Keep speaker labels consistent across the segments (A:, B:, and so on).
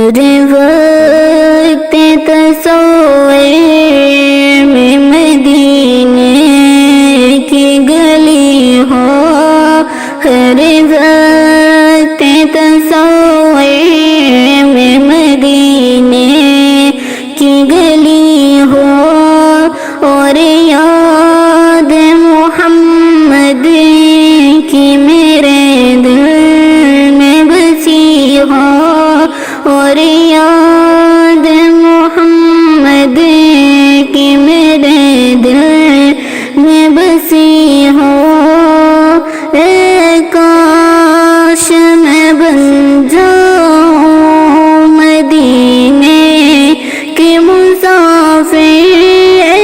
A: وقت تصور میں مدینے کی گلی ہو، ہر وقت تصور میں مدینے کی گلی ہو، اور یاد محمد کی میرے دل میں بسی ہو، اور یاد محمد کی میرے دل میں بسی ہو۔ اے کاش میں بن جاؤں مدینے کی مسافر، اے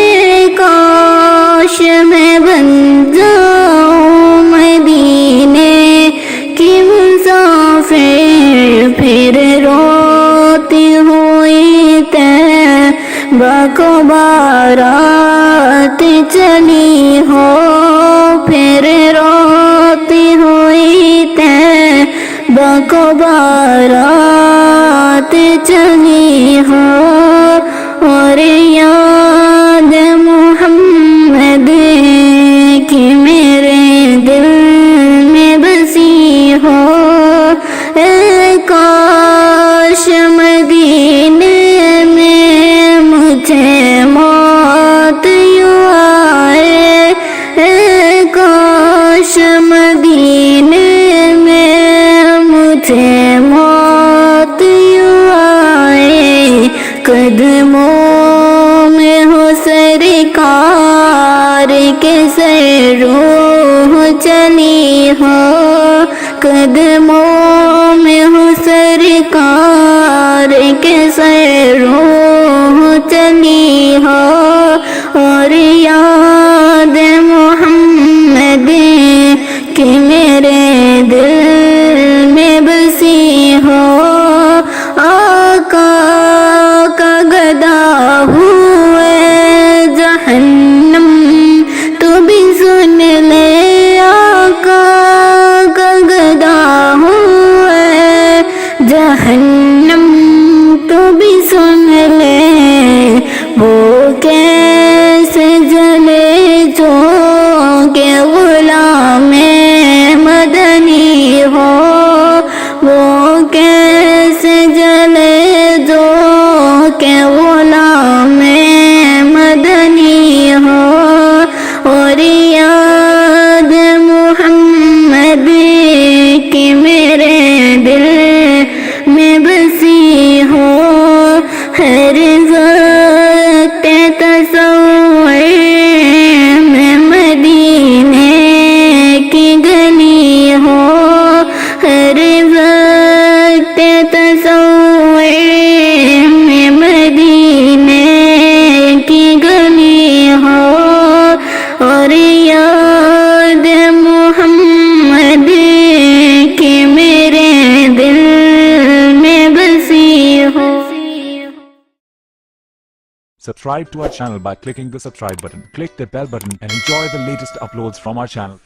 A: کاش میں بن جاؤں مدینے کی مسافر، پھر روتی ہوئی طیبہ کو بارات چلی ہو، پھر روتی ہوئی طیبہ کو بارات چلی ہو، اور یاد محمد کی میرے دل میں بسی ہو۔ اے کاش مدینے میں مجھے موت یوں آئے، اے کاش مدینے میں مجھے موت یوں آئے، قدموں میں ہو سرکار کے سے روح چلی ہو، قدموں میں ہو سرکار کے سے روح چلی ہو، اور یاد محمد کی میرے دل میں بسی ہو۔ آقا کا گدا ہوئے جہنم تو بھی سن لے، آقا کا گدا ہوئے جہنم تو بھی سن لے، وہ کیسے جلے جو کہ غلام مدنی ہو، وہ کیسے جلے جو کہ غلام مدنی ہو، اور یاد محمد کی میرے دل میں بسی ہو، ہر وقت تصور میں مدینے کی گلی ہو، ہر وقت تصور میں مدینے کی گلی ہو، اور یاد محمد کی میرے دل میں بسی ہو۔
B: Subscribe to our channel by clicking the subscribe button. Click the bell button and enjoy the latest uploads from our channel.